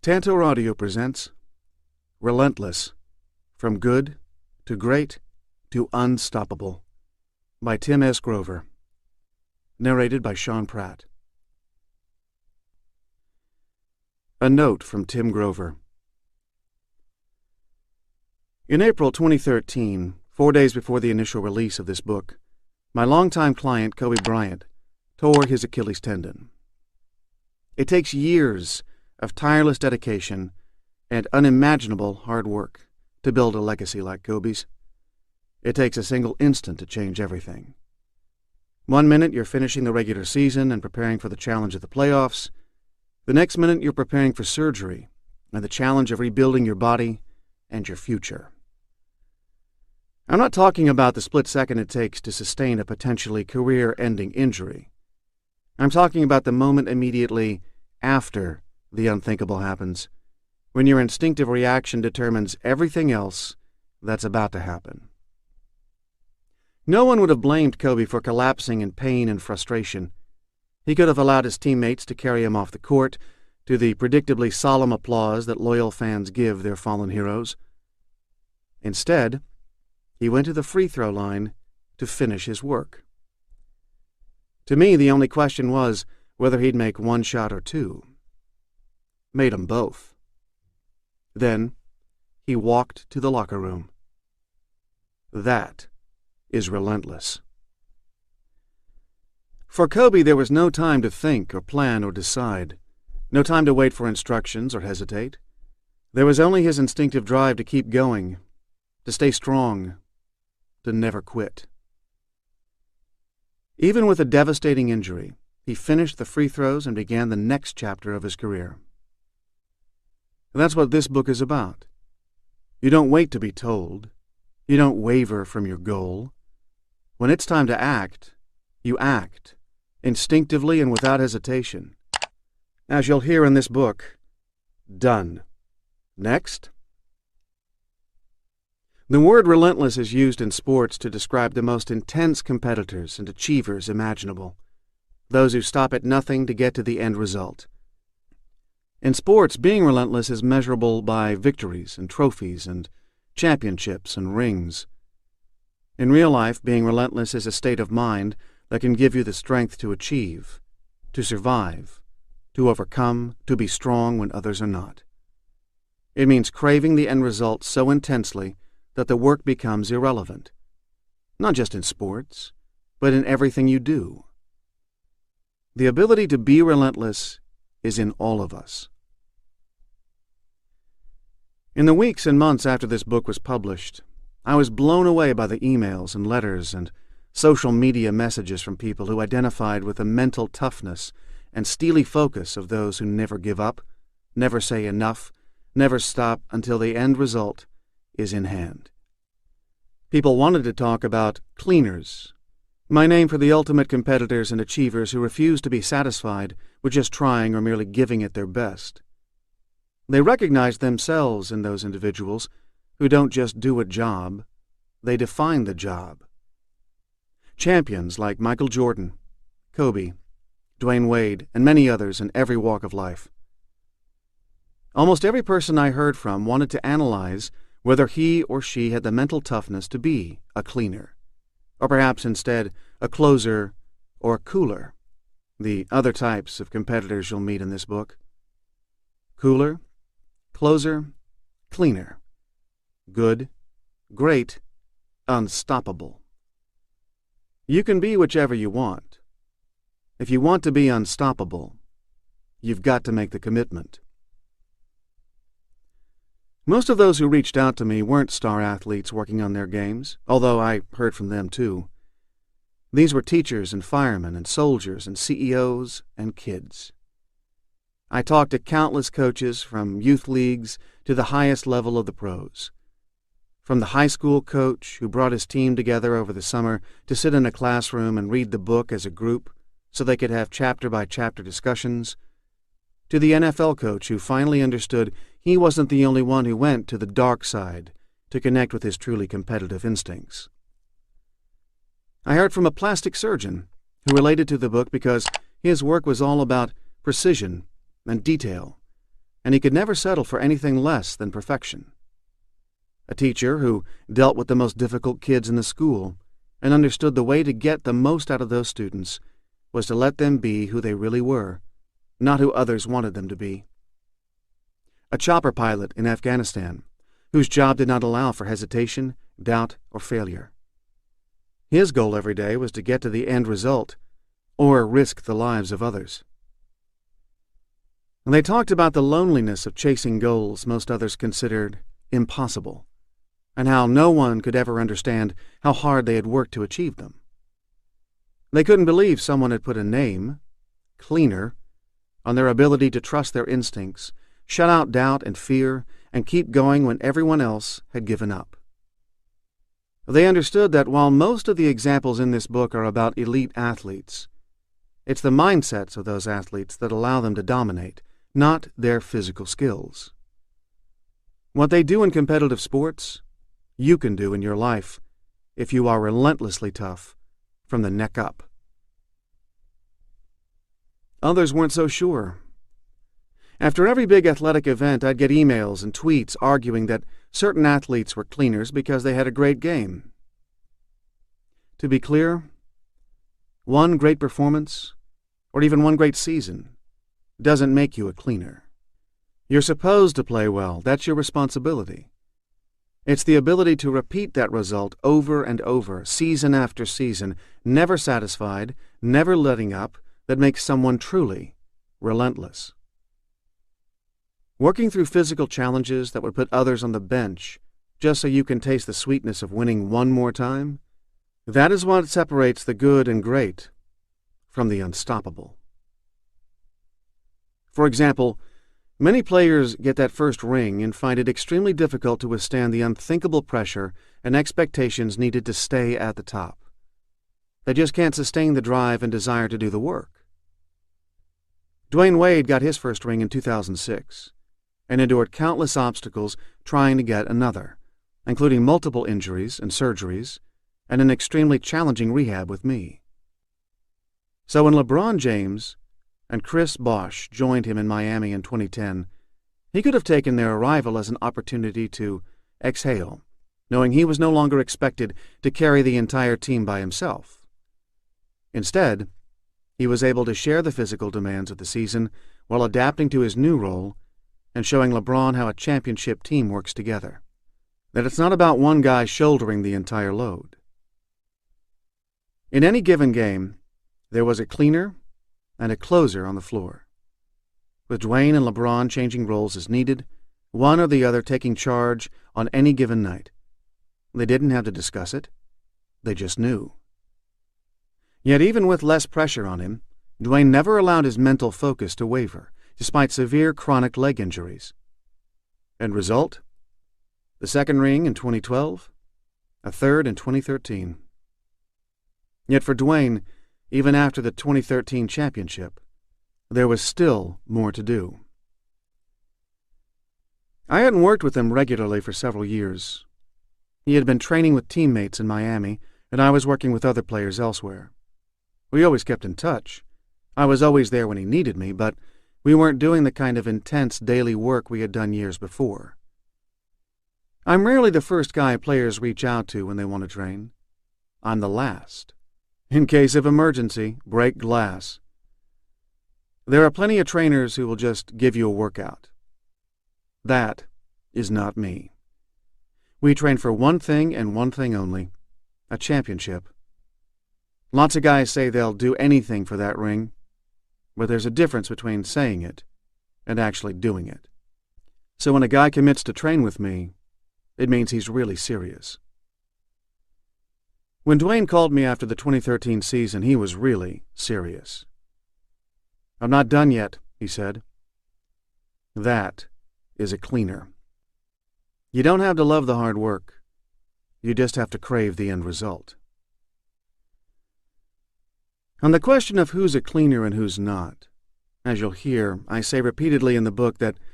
Tantor Audio presents Relentless, From Good to Great to Unstoppable by Tim S. Grover. Narrated by Sean Pratt. A note from Tim Grover. In April 2013, 4 days before the initial release of this book, my longtime client, Kobe Bryant, tore his Achilles tendon. It takes years of tireless dedication and unimaginable hard work to build a legacy like Kobe's. It takes a single instant to change everything. 1 minute you're finishing the regular season and preparing for the challenge of the playoffs. The next minute you're preparing for surgery and the challenge of rebuilding your body and your future. I'm not talking about the split second it takes to sustain a potentially career-ending injury. I'm talking about the moment immediately after the unthinkable happens, when your instinctive reaction determines everything else that's about to happen. No one would have blamed Kobe for collapsing in pain and frustration. He could have allowed his teammates to carry him off the court, to the predictably solemn applause that loyal fans give their fallen heroes. Instead, he went to the free throw line to finish his work. To me, the only question was whether he'd make one shot or two. Made 'em both. Then he walked to the locker room. That is relentless. For Kobe, there was no time to think or plan or decide, no time to wait for instructions or hesitate. There was only his instinctive drive to keep going, to stay strong, to never quit. Even with a devastating injury, he finished the free throws and began the next chapter of his career. That's what this book is about. You don't wait to be told. You don't waver from your goal. When it's time to act, you act, instinctively and without hesitation. As you'll hear in this book, done. Next. The word relentless is used in sports to describe the most intense competitors and achievers imaginable, those who stop at nothing to get to the end result. In sports, being relentless is measurable by victories and trophies and championships and rings. In real life, being relentless is a state of mind that can give you the strength to achieve, to survive, to overcome, to be strong when others are not. It means craving the end result so intensely that the work becomes irrelevant, not just in sports, but in everything you do. The ability to be relentless is in all of us. In the weeks and months after this book was published, I was blown away by the emails and letters and social media messages from people who identified with the mental toughness and steely focus of those who never give up, never say enough, never stop until the end result is in hand. People wanted to talk about cleaners, my name for the ultimate competitors and achievers who refuse to be satisfied with just trying or merely giving it their best. They recognized themselves in those individuals who don't just do a job, they define the job. Champions like Michael Jordan, Kobe, Dwayne Wade, and many others in every walk of life. Almost every person I heard from wanted to analyze whether he or she had the mental toughness to be a cleaner, or perhaps instead a closer or a cooler, the other types of competitors you'll meet in this book. Cooler, closer, cleaner, good, great, unstoppable. You can be whichever you want. If you want to be unstoppable, you've got to make the commitment. Most of those who reached out to me weren't star athletes working on their games, although I heard from them too. These were teachers and firemen and soldiers and CEOs and kids. I talked to countless coaches from youth leagues to the highest level of the pros. From the high school coach who brought his team together over the summer to sit in a classroom and read the book as a group so they could have chapter-by-chapter discussions, to the NFL coach who finally understood he wasn't the only one who went to the dark side to connect with his truly competitive instincts. I heard from a plastic surgeon who related to the book because his work was all about precision and detail, and he could never settle for anything less than perfection. A teacher who dealt with the most difficult kids in the school and understood the way to get the most out of those students was to let them be who they really were, not who others wanted them to be. A chopper pilot in Afghanistan, whose job did not allow for hesitation, doubt, or failure. His goal every day was to get to the end result, or risk the lives of others. And they talked about the loneliness of chasing goals most others considered impossible, and how no one could ever understand how hard they had worked to achieve them. They couldn't believe someone had put a name, cleaner, on their ability to trust their instincts, shut out doubt and fear, and keep going when everyone else had given up. They understood that while most of the examples in this book are about elite athletes, it's the mindsets of those athletes that allow them to dominate, not their physical skills. What they do in competitive sports, you can do in your life if you are relentlessly tough from the neck up. Others weren't so sure. After every big athletic event, I'd get emails and tweets arguing that certain athletes were cleaners because they had a great game. To be clear, one great performance, or even one great season, doesn't make you a cleaner. You're supposed to play well. That's your responsibility. It's the ability to repeat that result over and over, season after season, never satisfied, never letting up, that makes someone truly relentless. Working through physical challenges that would put others on the bench just so you can taste the sweetness of winning one more time, that is what separates the good and great from the unstoppable. For example, many players get that first ring and find it extremely difficult to withstand the unthinkable pressure and expectations needed to stay at the top. They just can't sustain the drive and desire to do the work. Dwayne Wade got his first ring in 2006 and endured countless obstacles trying to get another, including multiple injuries and surgeries and an extremely challenging rehab with me. So when LeBron James and Chris Bosh joined him in Miami in 2010, he could have taken their arrival as an opportunity to exhale, knowing he was no longer expected to carry the entire team by himself. Instead, he was able to share the physical demands of the season while adapting to his new role and showing LeBron how a championship team works together, that it's not about one guy shouldering the entire load. In any given game, there was a cleaner and a closer on the floor, with Dwayne and LeBron changing roles as needed, one or the other taking charge on any given night. They didn't have to discuss it. They just knew. Yet even with less pressure on him, Dwayne never allowed his mental focus to waver, despite severe chronic leg injuries. End result? The second ring in 2012, a third in 2013. Yet for Dwayne, even after the 2013 championship, there was still more to do. I hadn't worked with him regularly for several years. He had been training with teammates in Miami, and I was working with other players elsewhere. We always kept in touch. I was always there when he needed me, but we weren't doing the kind of intense daily work we had done years before. I'm rarely the first guy players reach out to when they want to train. I'm the last. In case of emergency, break glass. There are plenty of trainers who will just give you a workout. That is not me. We train for one thing and one thing only, a championship. Lots of guys say they'll do anything for that ring, but there's a difference between saying it and actually doing it. So when a guy commits to train with me, it means he's really serious. When Dwayne called me after the 2013 season, he was really serious. "I'm not done yet," he said. That is a cleaner. You don't have to love the hard work. You just have to crave the end result. On the question of who's a cleaner and who's not, as you'll hear, I say repeatedly in the book that